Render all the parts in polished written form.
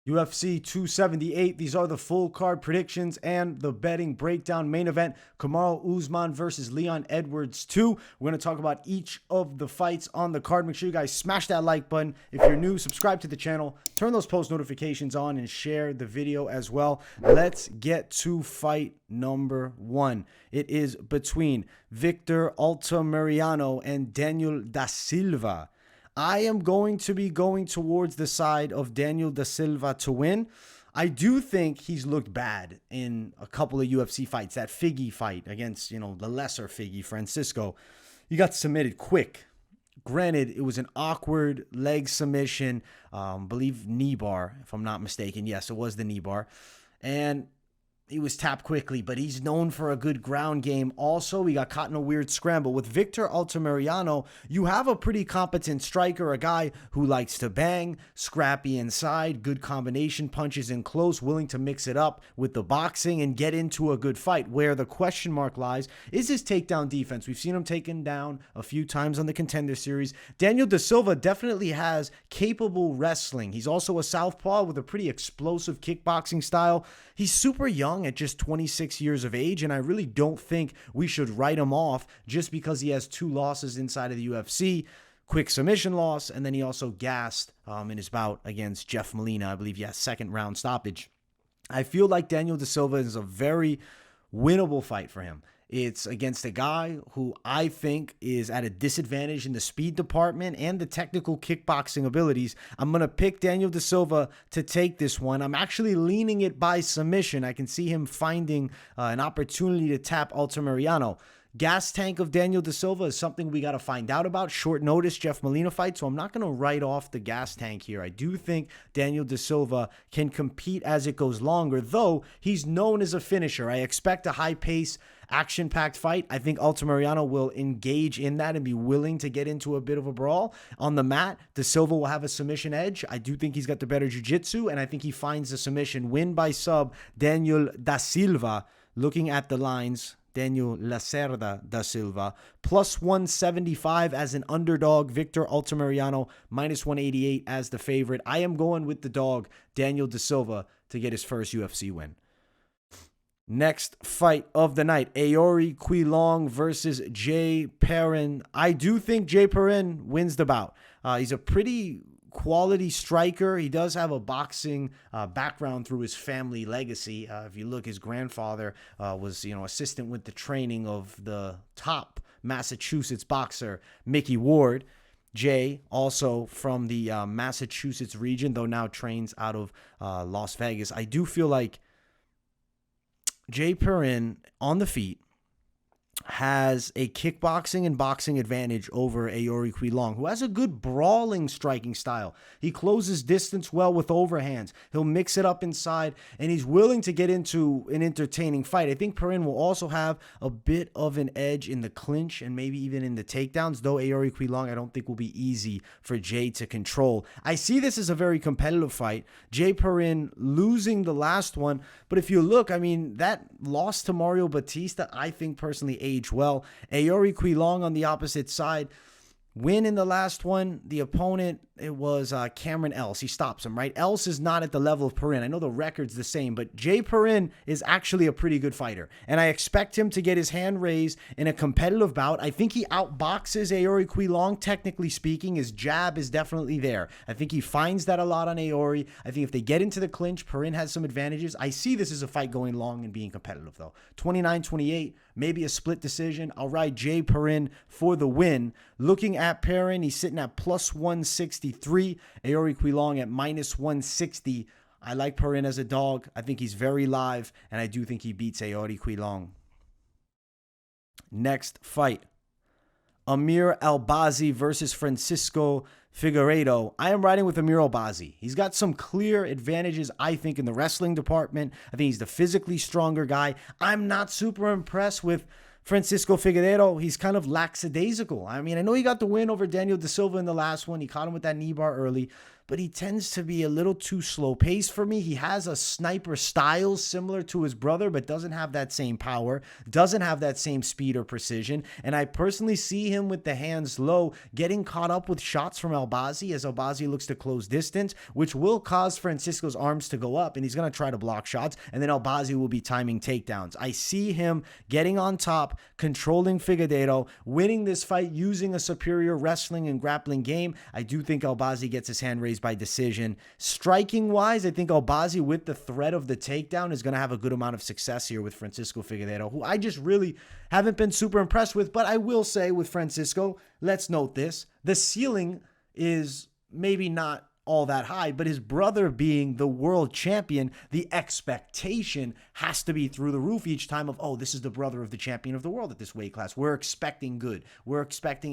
UFC 278. These are the full card predictions and the betting breakdown. Main event, Kamaru Usman versus Leon Edwards 2. We're going to talk about each of the fights on the card. Make sure you guys smash that like button. If you're new, subscribe to the channel. Turn those post notifications on and share the video as well. Let's get to fight number 1. It is between Victor Altamirano and Daniel da Silva. I am going to be going towards the side of Daniel da Silva to win. I do think he's looked bad in a couple of UFC fights. That Figgy fight against, the lesser Figgy, Francisco. He got submitted quick. Granted, it was an awkward leg submission. Believe knee bar, if I'm not mistaken. Yes, it was the knee bar. And he was tapped quickly, but he's known for a good ground game. Also, he got caught in a weird scramble. With Victor Altamirano, you have a pretty competent striker, a guy who likes to bang, scrappy inside, good combination punches in close, willing to mix it up with the boxing and get into a good fight. Where the question mark lies is his takedown defense. We've seen him taken down a few times on the Contender Series. Daniel da Silva definitely has capable wrestling. He's also a southpaw with a pretty explosive kickboxing style. He's super young at just 26 years of age, and I really don't think we should write him off just because he has 2 losses inside of the UFC. Quick submission loss, and then he also gassed in his bout against Jeff Molina. I believe, second round stoppage. I feel like Daniel da Silva is a very winnable fight for him. It's against a guy who I think is at a disadvantage in the speed department and the technical kickboxing abilities. I'm going to pick Daniel da Silva to take this one. I'm actually leaning it by submission. I can see him finding an opportunity to tap Altamirano. Gas tank of Daniel da Silva is something we got to find out about. Short notice Jeff Molina fight, so I'm not going to write off the gas tank here. I do think Daniel da Silva can compete as it goes longer, though he's known as a finisher. I expect a high-pace, action-packed fight. I think Altamirano will engage in that and be willing to get into a bit of a brawl. On the mat, da Silva will have a submission edge. I do think he's got the better jiu-jitsu, and I think he finds the submission. Win by sub, Daniel da Silva. Looking at the lines, Daniel Lacerda da Silva, plus 175 as an underdog. Victor Altamirano, minus 188 as the favorite. I am going with the dog, Daniel da Silva, to get his first UFC win. Next fight of the night, Aoriqileng versus Perrin. I do think Perrin wins the bout. He's a pretty quality striker. He does have a boxing background through his family legacy. If you look, his grandfather was, assistant with the training of the top Massachusetts boxer, Mickey Ward. Jay, also from the Massachusetts region, though now trains out of Las Vegas. I do feel like Perrin on the feet has a kickboxing and boxing advantage over Aoriqileng, who has a good brawling striking style. He closes distance well with overhands. He'll mix it up inside, and he's willing to get into an entertaining fight. I think Perrin will also have a bit of an edge in the clinch and maybe even in the takedowns, though Aoriqileng I don't think will be easy for Jay to control. I see this as a very competitive fight. Perrin losing the last one, but if you look, that loss to Mario Batista, I think personally aged well. Aoriqileng on the opposite side, win in the last one. The opponent, it was Cameron Else. He stops him, right? Else is not at the level of Perrin. I know the record's the same, but Perrin is actually a pretty good fighter, and I expect him to get his hand raised in a competitive bout. I think he outboxes Aoriqileng, technically speaking. His jab is definitely there. I think he finds that a lot on Aori. I think if they get into the clinch, Perrin has some advantages. I see this as a fight going long and being competitive, though. 29-28, maybe a split decision. I'll ride Perrin for the win. Looking at Perrin, he's sitting at plus 163. Aoriqileng at minus 160. I like Perrin as a dog. I think he's very live, and I do think he beats Aoriqileng. Next fight, Amir Albazi versus Francisco Figueiredo. I am riding with Amir Albazi. He's got some clear advantages, I think, in the wrestling department. I think he's the physically stronger guy. I'm not super impressed with Francisco Figueiredo. He's kind of lackadaisical. I know he got the win over Daniel da Silva in the last one. He caught him with that knee bar early. but he tends to be a little too slow paced for me. He has a sniper style similar to his brother, but doesn't have that same power, doesn't have that same speed or precision. And I personally see him with the hands low, getting caught up with shots from Albazi as Albazi looks to close distance, which will cause Francisco's arms to go up, and he's going to try to block shots, and then Albazi will be timing takedowns. I see him getting on top, controlling Figueiredo, winning this fight using a superior wrestling and grappling game. I do think Albazi gets his hand raised by decision. Striking wise, I think Albazi with the threat of the takedown is going to have a good amount of success here with Francisco Figueiredo, who I just really haven't been super impressed with. But I will say with Francisco, let's note this, the ceiling is maybe not all that high, but his brother being the world champion, the expectation has to be through the roof each time of, oh, this is the brother of the champion of the world at this weight class. We're expecting good. We're expecting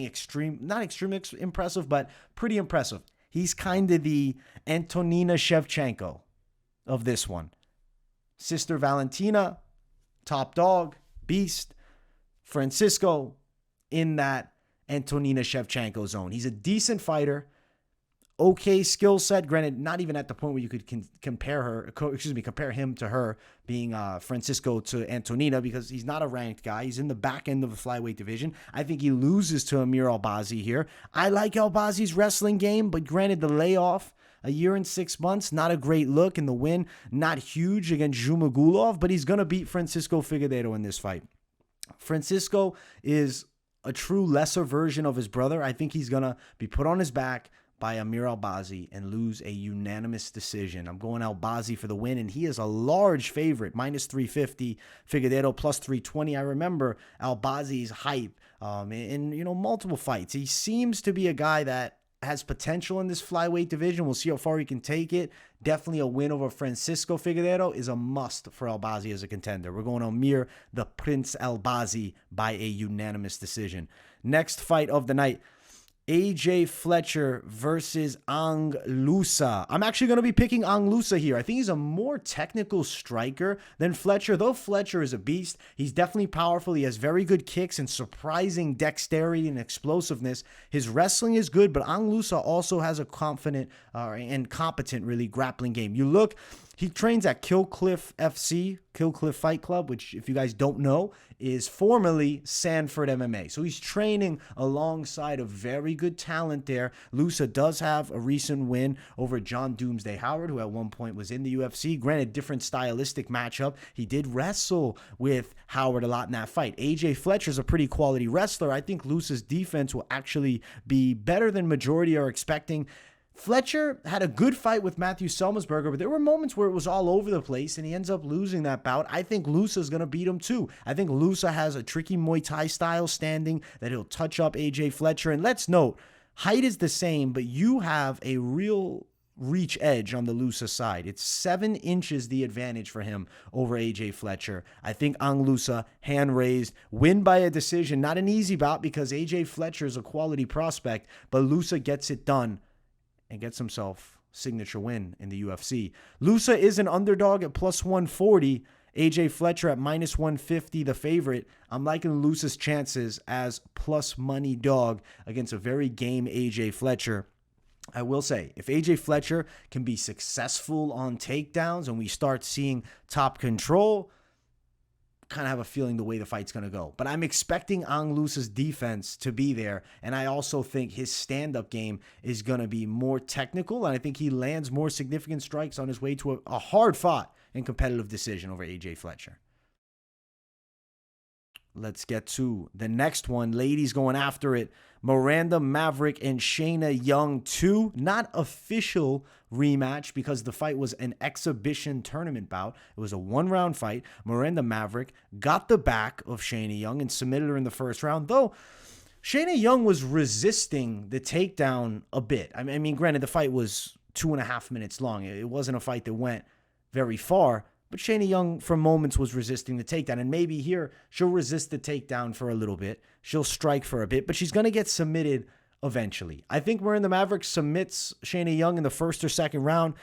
not extremely impressive, but pretty impressive. He's kind of the Antonina Shevchenko of this one. Sister Valentina, top dog, beast. Francisco in that Antonina Shevchenko zone. He's a decent fighter. Okay skill set, granted, not even at the point where you could compare him to her, being Francisco to Antonina, because he's not a ranked guy. He's in the back end of the flyweight division. I think he loses to Amir Albazi here. I like Albazi's wrestling game, but granted, the layoff, a year and 6 months, not a great look, and the win, not huge against Zhumagulov, but he's going to beat Francisco Figueiredo in this fight. Francisco is a true lesser version of his brother. I think he's going to be put on his back by Amir Albazi and lose a unanimous decision. I'm going Albazi for the win, and he is a large favorite, minus 350, Figueiredo plus 320. I remember Albazi's hype in multiple fights. He seems to be a guy that has potential in this flyweight division. We'll see how far he can take it. Definitely a win over Francisco Figueiredo is a must for Albazi as a contender. We're going Amir, the Prince Albazi, by a unanimous decision. Next fight of the night, AJ Fletcher versus Ange Loosa. I'm actually going to be picking Ange Loosa here. I think he's a more technical striker than Fletcher. Though Fletcher is a beast, he's definitely powerful. He has very good kicks and surprising dexterity and explosiveness. His wrestling is good, but Ange Loosa also has a confident and competent, really, grappling game. You look, he trains at Killcliff FC, Killcliff Fight Club, which, if you guys don't know, is formerly Sanford MMA. So he's training alongside a very good talent there. Loosa does have a recent win over John Doomsday Howard, who at one point was in the UFC. Granted, different stylistic matchup. He did wrestle with Howard a lot in that fight. AJ Fletcher's a pretty quality wrestler. I think Loosa's defense will actually be better than majority are expecting. Fletcher had a good fight with Matthew Selmasberger, but there were moments where it was all over the place, and he ends up losing that bout. I think Loosa's going to beat him too. I think Loosa has a tricky Muay Thai style standing that he'll touch up AJ Fletcher. And let's note, height is the same, but you have a real reach edge on the Loosa side. It's 7 inches the advantage for him over AJ Fletcher. I think Ange Loosa, hand raised, win by a decision. Not an easy bout because AJ Fletcher is a quality prospect, but Loosa gets it done and gets himself signature win in the UFC. Loosa is an underdog at plus 140. AJ Fletcher at minus 150, the favorite. I'm liking Loosa's chances as plus money dog against a very game AJ Fletcher. I will say, if AJ Fletcher can be successful on takedowns and we start seeing top control, kind of have a feeling the way the fight's going to go. But I'm expecting Ange Loosa's defense to be there, and I also think his stand-up game is going to be more technical, and I think he lands more significant strikes on his way to a hard-fought and competitive decision over AJ Fletcher. Let's get to the next one. Ladies going after it. Miranda, Maverick, and Shanna Young 2. Not official rematch because the fight was an exhibition tournament bout. It was a 1-round fight. Miranda Maverick got the back of Shanna Young and submitted her in the first round, though Shanna Young was resisting the takedown a bit. I mean, granted, the fight was 2.5 minutes long. It wasn't a fight that went very far, but Shanna Young, for moments, was resisting the takedown. And maybe here, she'll resist the takedown for a little bit. She'll strike for a bit, but she's going to get submitted eventually. I think Miranda Maverick submits Shanna Young in the first or second round.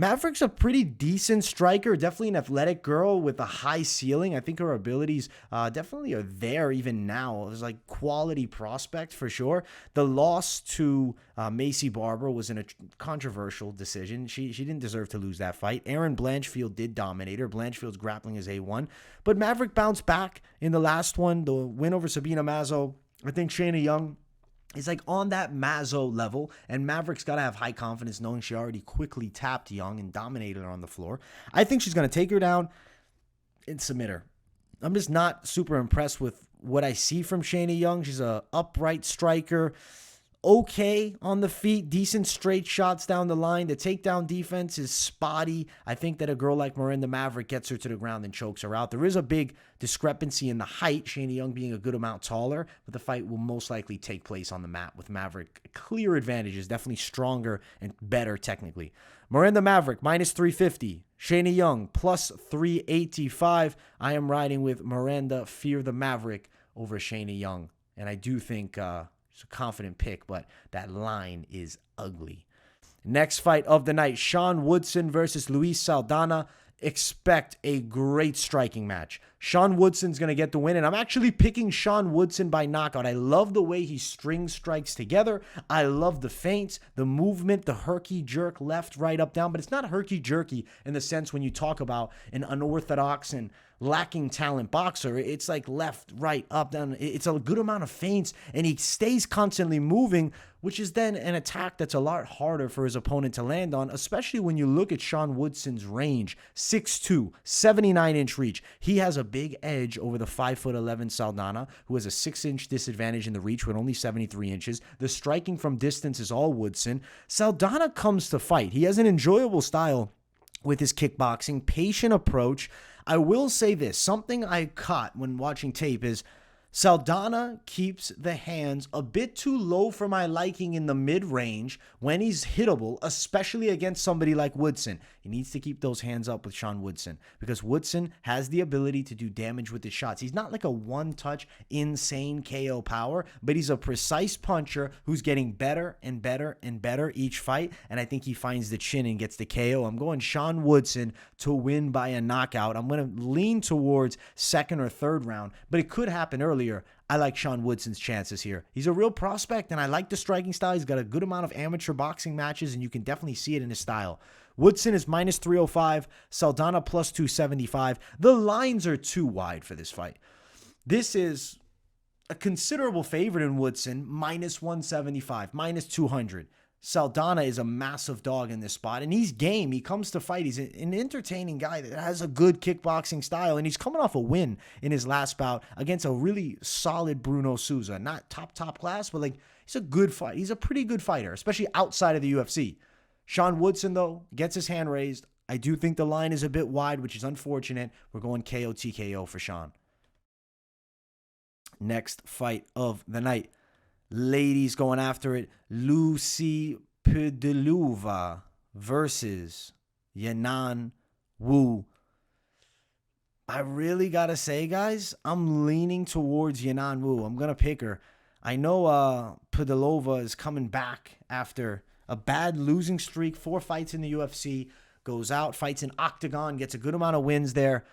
Maverick's a pretty decent striker, definitely an athletic girl with a high ceiling. I think her abilities definitely are there even now. There's like quality prospect for sure. The loss to Macy Barber was in a controversial decision. She didn't deserve to lose that fight. Erin Blanchfield did dominate her. Blanchfield's grappling is A1. But Maverick bounced back in the last one, the win over Sabina Mazo. I think Shanna Young is like on that Mazzo level, and Maverick's got to have high confidence knowing she already quickly tapped Young and dominated her on the floor. I think she's going to take her down and submit her. I'm just not super impressed with what I see from Shanna Young. She's a upright striker, okay on the feet, decent straight shots down the line. The takedown defense is spotty. I think that a girl like Miranda Maverick gets her to the ground and chokes her out. There is a big discrepancy in the height, Shanna Young being a good amount taller, but the fight will most likely take place on the mat with Maverick. Clear advantages, definitely stronger and better technically. Miranda Maverick, minus 350. Shanna Young, plus 385. I am riding with Miranda, fear the Maverick, over Shanna Young. And I do think it's a confident pick, but that line is ugly. Next fight of the night, Sean Woodson versus Luis Saldaña. Expect a great striking match. Sean Woodson's going to get the win, and I'm actually picking Sean Woodson by knockout. I love the way he strings strikes together. I love the feints, the movement, the herky-jerk left, right, up, down, but it's not herky-jerky in the sense when you talk about an unorthodox and lacking talent boxer. It's like left, right, up, down. It's a good amount of feints, and he stays constantly moving, which is then an attack that's a lot harder for his opponent to land on, especially when you look at Sean Woodson's range. 6'2", 79-inch reach. He has a big edge over the 5'11" Saldaña, who has a 6-inch disadvantage in the reach with only 73 inches. The striking from distance is all Woodson. Saldaña comes to fight. He has an enjoyable style with his kickboxing, patient approach. I will say this, something I caught when watching tape is Saldaña keeps the hands a bit too low for my liking in the mid-range when he's hittable, especially against somebody like Woodson. He needs to keep those hands up with Sean Woodson because Woodson has the ability to do damage with his shots. He's not like a one-touch, insane KO power, but he's a precise puncher who's getting better and better and better each fight, and I think he finds the chin and gets the KO. I'm going Sean Woodson to win by a knockout. I'm going to lean towards second or third round, but it could happen earlier. I like Sean Woodson's chances here. He's a real prospect, and I like the striking style. He's got a good amount of amateur boxing matches, and you can definitely see it in his style. Woodson is minus 305, Saldaña plus 275. The lines are too wide for this fight. This is a considerable favorite in Woodson, minus 175, minus 200. Saldaña is a massive dog in this spot, and he's game. He comes to fight. He's an entertaining guy that has a good kickboxing style, and he's coming off a win in his last bout against a really solid Bruno Souza. Not top class, but like he's a good fight. He's a pretty good fighter, especially outside of the UFC. Sean Woodson, though, gets his hand raised. I do think the line is a bit wide, which is unfortunate. We're going KO TKO for Sean. Next fight of the night. Ladies going after it. Lucie Pudilová versus Yanan Wu. I really got to say, guys, I'm leaning towards Yanan Wu. I'm going to pick her. I know Pudilová is coming back after a bad losing streak. 4 fights in the UFC. Goes out, fights in Octagon, gets a good amount of wins there.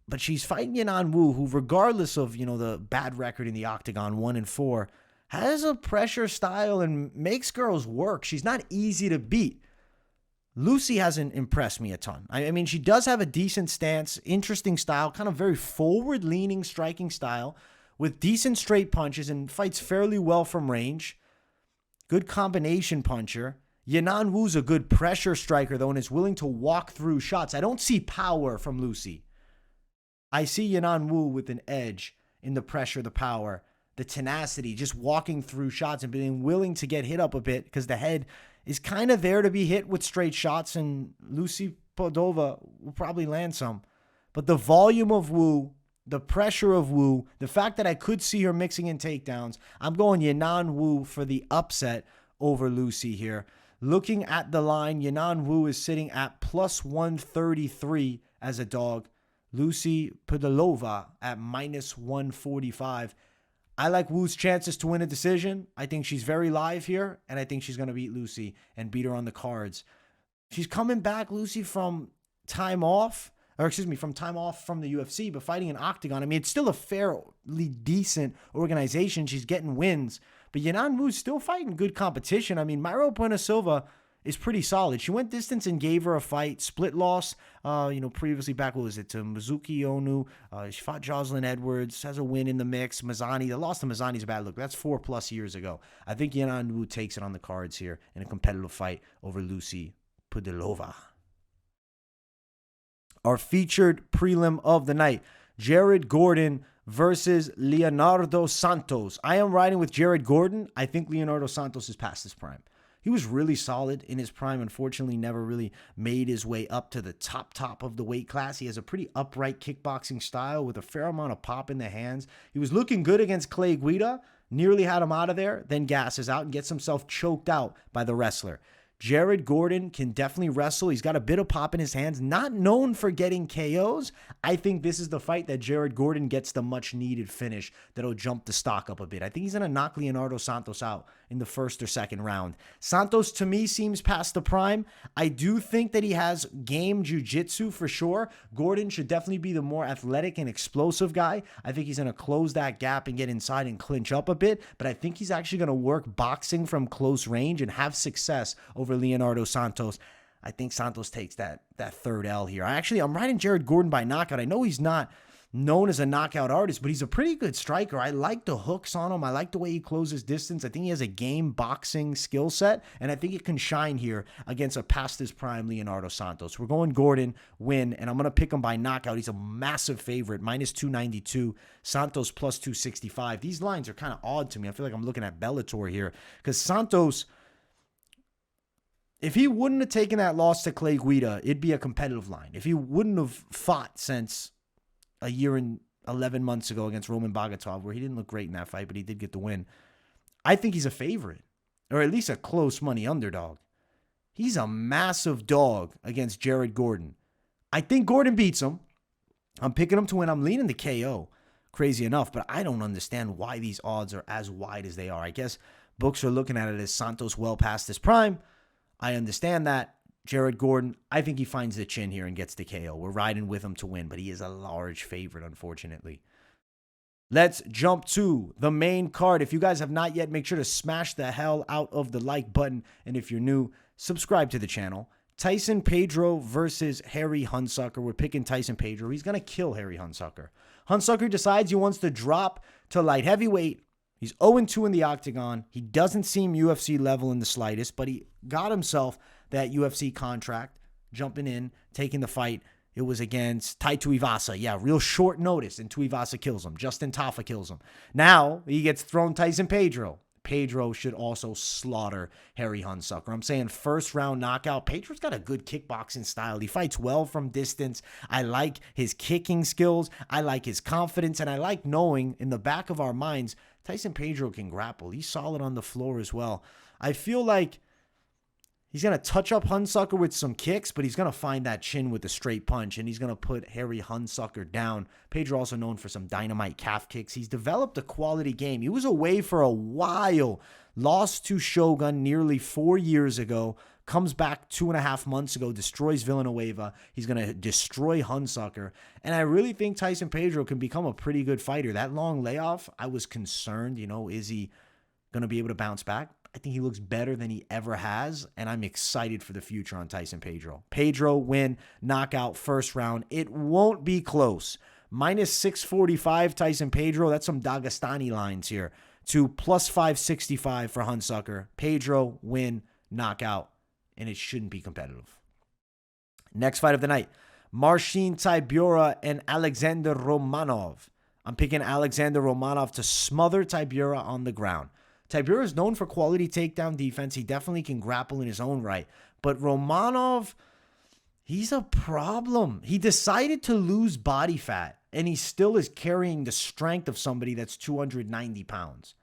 But she's fighting Yanan Wu, who regardless of, the bad record in the Octagon, 1-4, has a pressure style and makes girls work. She's not easy to beat. Lucie hasn't impressed me a ton. I mean, she does have a decent stance, interesting style, kind of very forward-leaning striking style with decent straight punches and fights fairly well from range. Good combination puncher. Yanan Wu's a good pressure striker, though, and is willing to walk through shots. I don't see power from Lucie. I see Yanan Wu with an edge in the pressure, the power, the tenacity, just walking through shots and being willing to get hit up a bit because the head is kind of there to be hit with straight shots, and Lucie Pudilová will probably land some. But the volume of Wu, the pressure of Wu, the fact that I could see her mixing in takedowns, I'm going Yanan Wu for the upset over Lucie here. Looking at the line, Yanan Wu is sitting at plus 133 as a dog. Lucie Pudilová at minus 145. I like Wu's chances to win a decision. I think she's very live here, and I think she's going to beat Lucie and beat her on the cards. She's coming back, Lucie, from time off. Or excuse me, from time off from the UFC, but fighting an octagon. I mean, it's still a fairly decent organization. She's getting wins. But Yanan Wu's still fighting good competition. I mean, Mayra Bueno Silva is pretty solid. She went distance and gave her a fight. Split loss, previously back, what was it, to Mizuki Onu. She fought Jocelyn Edwards, has a win in the mix. Mazani, the loss to Mazani's a bad look. That's 4+ years ago. I think Yanan Wu takes it on the cards here in a competitive fight over Lucie Pudilová. Our featured prelim of the night, Jared Gordon versus Leonardo Santos. I am riding with Jared Gordon. I think Leonardo Santos is past his prime. He was really solid in his prime. Unfortunately, never really made his way up to the top of the weight class. He has a pretty upright kickboxing style with a fair amount of pop in the hands. He was looking good against Clay Guida. Nearly had him out of there, then gasses out and gets himself choked out by the wrestler. Jared Gordon can definitely wrestle. He's got a bit of pop in his hands. Not known for getting KOs. I think this is the fight that Jared Gordon gets the much-needed finish that'll jump the stock up a bit. I think he's going to knock Leonardo Santos out in the first or second round. Santos, to me, seems past the prime. I do think that he has game jiu-jitsu for sure. Gordon should definitely be the more athletic and explosive guy. I think he's going to close that gap and get inside and clinch up a bit. But I think he's actually going to work boxing from close range and have success over Leonardo Santos. I think Santos takes that third L here. I'm riding Jared Gordon by knockout. I know he's not known as a knockout artist, but he's a pretty good striker. I like the hooks on him. I like the way he closes distance. I think he has a game boxing skill set, and I think it can shine here against a past his prime Leonardo Santos. We're going Gordon, win, and I'm going to pick him by knockout. He's a massive favorite, -292. Santos +265. These lines are kind of odd to me. I feel like I'm looking at Bellator here because Santos, if he wouldn't have taken that loss to Clay Guida, it'd be a competitive line. If he wouldn't have fought since a year and 11 months ago against Roman Bogatov, where he didn't look great in that fight, but he did get the win, I think he's a favorite, or at least a close money underdog. He's a massive dog against Jared Gordon. I think Gordon beats him. I'm picking him to win. I'm leaning the KO, crazy enough, but I don't understand why these odds are as wide as they are. I guess books are looking at it as Santos well past his prime. I understand that. Jared Gordon, I think he finds the chin here and gets the KO. We're riding with him to win, but he is a large favorite, unfortunately. Let's jump to the main card. If you guys have not yet, make sure to smash the hell out of the like button. And if you're new, subscribe to the channel. Tyson Pedro versus Harry Hunsucker. We're picking Tyson Pedro. He's going to kill Harry Hunsucker. Hunsucker decides he wants to drop to light heavyweight. He's 0-2 in the octagon. He doesn't seem UFC level in the slightest, but he got himself that UFC contract, jumping in, taking the fight. It was against Tai Tuivasa. Yeah, real short notice, and Tuivasa kills him. Justin Tafa kills him. Now, he gets thrown Tyson Pedro. Pedro should also slaughter Harry Hunsucker. I'm saying first round knockout. Pedro's got a good kickboxing style. He fights well from distance. I like his kicking skills. I like his confidence, and I like knowing in the back of our minds, Tyson Pedro can grapple. He's solid on the floor as well. I feel like he's going to touch up Hunsucker with some kicks, but he's going to find that chin with a straight punch, and he's going to put Harry Hunsucker down. Pedro also known for some dynamite calf kicks. He's developed a quality game. He was away for a while, lost to Shogun nearly 4 years ago, comes back 2.5 months ago, destroys Villanueva. He's going to destroy Hunsucker, and I really think Tyson Pedro can become a pretty good fighter. That long layoff, I was concerned, is he going to be able to bounce back? I think he looks better than he ever has, and I'm excited for the future on Tyson Pedro. Pedro win, knockout, first round. It won't be close. -645 Tyson Pedro. That's some Dagestani lines here. To +565 for Hunsucker. Pedro win, knockout, and it shouldn't be competitive. Next fight of the night, Marcin Tybura and Alexandr Romanov. I'm picking Alexandr Romanov to smother Tybura on the ground. Tybura is known for quality takedown defense. He definitely can grapple in his own right. But Romanov, he's a problem. He decided to lose body fat, and he still is carrying the strength of somebody that's 290 pounds.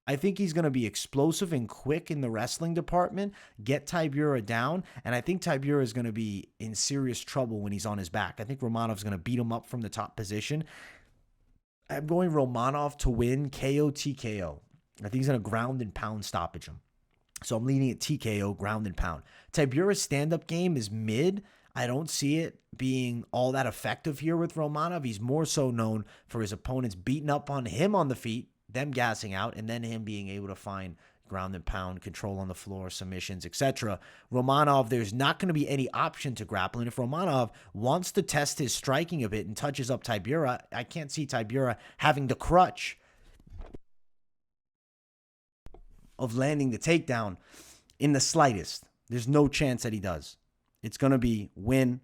I think he's going to be explosive and quick in the wrestling department, get Tybura down, and I think Tybura is going to be in serious trouble when he's on his back. I think Romanov's going to beat him up from the top position. I'm going Romanov to win KO TKO. I think he's going to ground and pound stoppage him. So I'm leaning at TKO, ground and pound. Tybura's stand-up game is mid. I don't see it being all that effective here with Romanov. He's more so known for his opponents beating up on him on the feet, them gassing out, and then him being able to find ground and pound, control on the floor, submissions, etc. Romanov, there's not going to be any option to grapple. And if Romanov wants to test his striking a bit and touches up Tybura, I can't see Tybura having the crutch of landing the takedown in the slightest. There's no chance that he does. It's going to be win,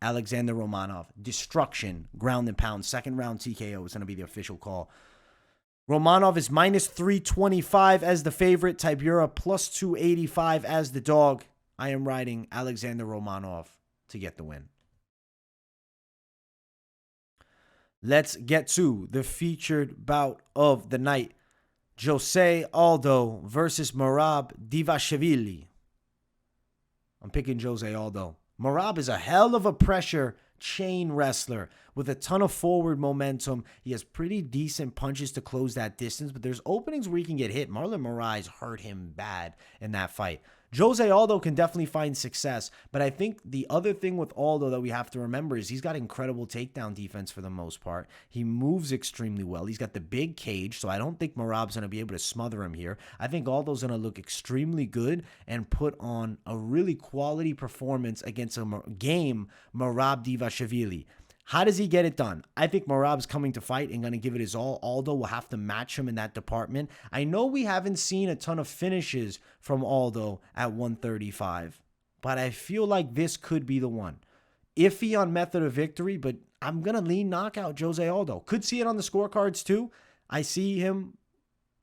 Alexandr Romanov, destruction, ground and pound, second round TKO is going to be the official call. Romanov is minus 325 as the favorite. Tybura plus 285 as the dog. I am riding Alexandr Romanov to get the win. Let's get to the featured bout of the night. José Aldo versus Merab Dvalishvili. I'm picking José Aldo. Merab is a hell of a pressure chain wrestler with a ton of forward momentum. He has pretty decent punches to close that distance, but there's openings where he can get hit. Marlon Moraes hurt him bad in that fight. José Aldo can definitely find success, but I think the other thing with Aldo that we have to remember is he's got incredible takedown defense for the most part. He moves extremely well. He's got the big cage, so I don't think Merab's going to be able to smother him here. I think Aldo's going to look extremely good and put on a really quality performance against a game Merab Dvalishvili. How does he get it done? I think Merab's coming to fight and going to give it his all. Aldo will have to match him in that department. I know we haven't seen a ton of finishes from Aldo at 135, but I feel like this could be the one. Iffy on method of victory, but I'm going to lean knockout José Aldo. Could see it on the scorecards too. I see him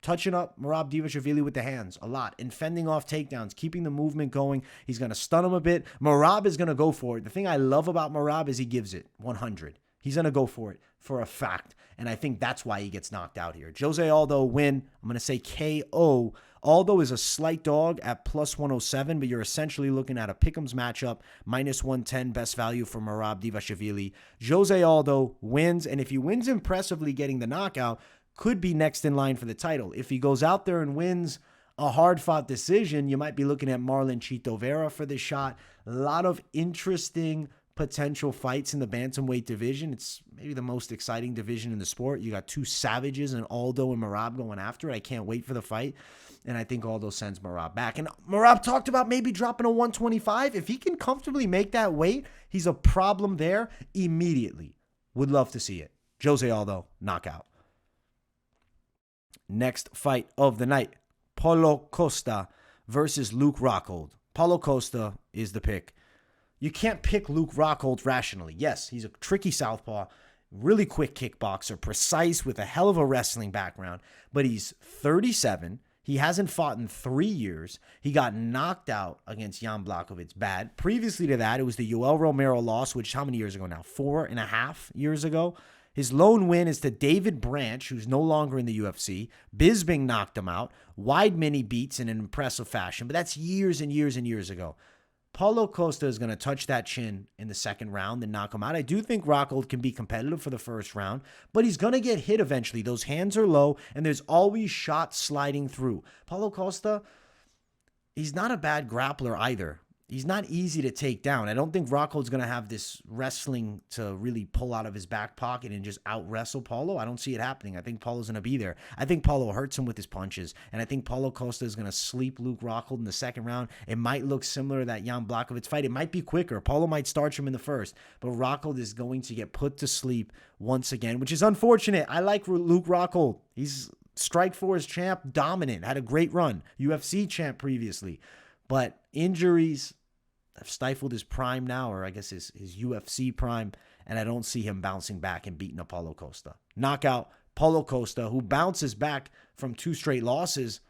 touching up Merab Dvalishvili with the hands a lot and fending off takedowns, keeping the movement going. He's going to stun him a bit. Merab is going to go for it. The thing I love about Merab is he gives it 100. He's going to go for it for a fact, and I think that's why he gets knocked out here. José Aldo win. I'm going to say KO. Aldo is a slight dog at plus 107, but you're essentially looking at a pick'ems matchup, minus 110, best value for Merab Dvalishvili. José Aldo wins, and if he wins impressively getting the knockout, could be next in line for the title. If he goes out there and wins a hard-fought decision, you might be looking at Marlon Chito Vera for this shot. A lot of interesting potential fights in the bantamweight division. It's maybe the most exciting division in the sport. You got two savages and Aldo and Merab going after it. I can't wait for the fight. And I think Aldo sends Merab back. And Merab talked about maybe dropping a 125. If he can comfortably make that weight, he's a problem there immediately. Would love to see it. José Aldo, knockout. Next fight of the night, Paulo Costa versus Luke Rockhold. Paulo Costa is the pick. You can't pick Luke Rockhold rationally. Yes, he's a tricky southpaw, really quick kickboxer, precise with a hell of a wrestling background, but he's 37. He hasn't fought in 3 years. He got knocked out against Jan Blachowicz bad. Previously to that, it was the Yoel Romero loss, which how many years ago now? 4.5 years ago. His lone win is to David Branch, who's no longer in the UFC. Bisping knocked him out. Weidman he beats in an impressive fashion, but that's years and years and years ago. Paulo Costa is going to touch that chin in the second round and knock him out. I do think Rockhold can be competitive for the first round, but he's going to get hit eventually. Those hands are low, and there's always shots sliding through. Paulo Costa, he's not a bad grappler either. He's not easy to take down. I don't think Rockhold's going to have this wrestling to really pull out of his back pocket and just out-wrestle Paulo. I don't see it happening. I think Paulo's going to be there. I think Paulo hurts him with his punches, and I think Paulo Costa is going to sleep Luke Rockhold in the second round. It might look similar to that Jan Blachowicz fight. It might be quicker. Paulo might starch him in the first, but Rockhold is going to get put to sleep once again, which is unfortunate. I like Luke Rockhold. He's Strikeforce champ, dominant, had a great run. UFC champ previously. But injuries have stifled his prime now, or I guess his UFC prime, and I don't see him bouncing back and beating up Paulo Costa. Knockout Paulo Costa, who bounces back from 2 straight losses.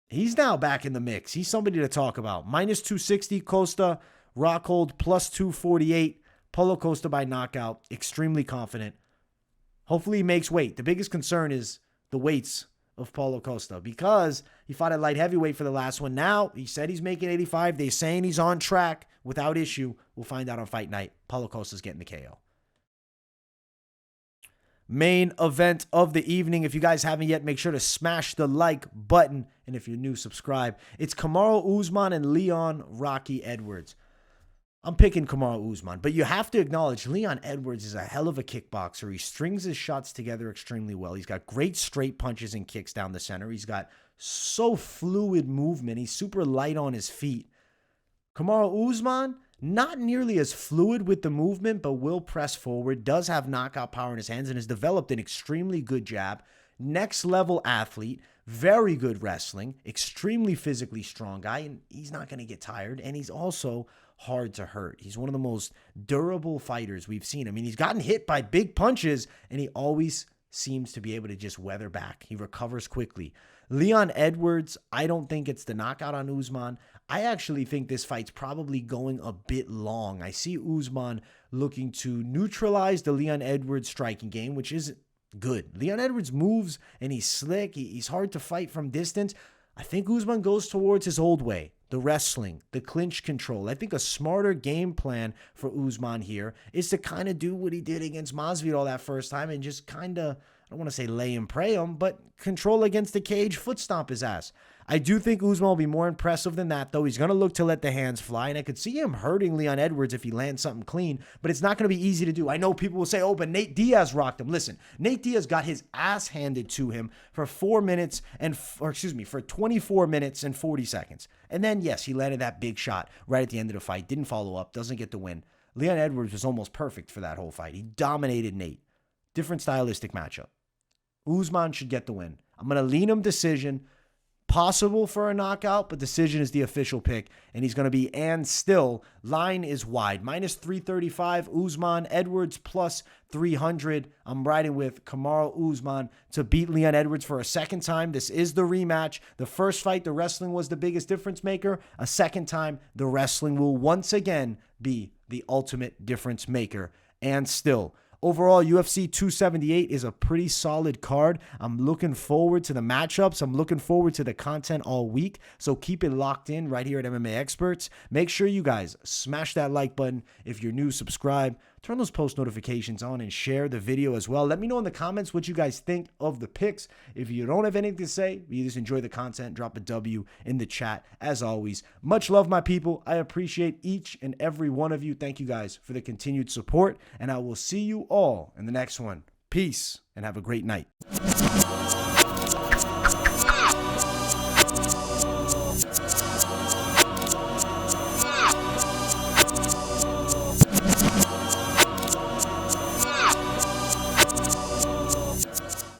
He's now back in the mix. He's somebody to talk about. Minus 260 Costa, Rockhold plus 248. Paulo Costa by knockout. Extremely confident. Hopefully he makes weight. The biggest concern is the weights of Paulo Costa because he fought at light heavyweight for the last one. Now, he said he's making 85. They're saying he's on track without issue. We'll find out on fight night. Paulo Costa's getting the KO. main event of the evening. If you guys haven't yet, make sure to smash the like button. And if you're new, subscribe. It's Kamaru Usman and Leon Rocky Edwards. I'm picking Kamaru Usman, but you have to acknowledge Leon Edwards is a hell of a kickboxer. He strings his shots together extremely well. He's got great straight punches and kicks down the center. He's got so fluid movement. He's super light on his feet. Kamaru Usman, not nearly as fluid with the movement, but will press forward, does have knockout power in his hands, and has developed an extremely good jab. Next level athlete, very good wrestling, extremely physically strong guy, and he's not going to get tired, and he's also hard to hurt. He's one of the most durable fighters we've seen. I mean, he's gotten hit by big punches, and he always seems to be able to just weather back. He recovers quickly. Leon Edwards, I don't think it's the knockout on Usman. I actually think this fight's probably going a bit long. I see Usman looking to neutralize the Leon Edwards striking game, which isn't good. Leon Edwards moves and he's slick. He's hard to fight from distance. I think Usman goes towards his old way, the wrestling, the clinch control. I think a smarter game plan for Usman here is to kind of do what he did against Masvidal that first time and just kind of, I don't want to say lay and pray him, but control against the cage, foot stomp his ass. I do think Usman will be more impressive than that, though. He's going to look to let the hands fly, and I could see him hurting Leon Edwards if he lands something clean, but it's not going to be easy to do. I know people will say, oh, but Nate Diaz rocked him. Listen, Nate Diaz got his ass handed to him for 24 minutes and 40 seconds. And then, yes, he landed that big shot right at the end of the fight, didn't follow up, doesn't get the win. Leon Edwards was almost perfect for that whole fight. He dominated Nate. Different stylistic matchup. Usman should get the win. I'm going to lean him decision. Possible for a knockout, but decision is the official pick, and he's going to be and still. Line is wide. Minus 335, Usman. Edwards plus 300. I'm riding with Kamaru Usman to beat Leon Edwards for a second time. This is the rematch. The first fight, the wrestling was the biggest difference maker. A second time, the wrestling will once again be the ultimate difference maker, and still. Overall, UFC 278 is a pretty solid card. I'm looking forward to the matchups. I'm looking forward to the content all week. So keep it locked in right here at MMA Experts. Make sure you guys smash that like button. If you're new, subscribe. Turn those post notifications on and share the video as well. Let me know in the comments what you guys think of the picks. If you don't have anything to say, you just enjoy the content, drop a W in the chat. As always, much love, my people. I appreciate each and every one of you. Thank you guys for the continued support, and I will see you all in the next one. Peace, and have a great night.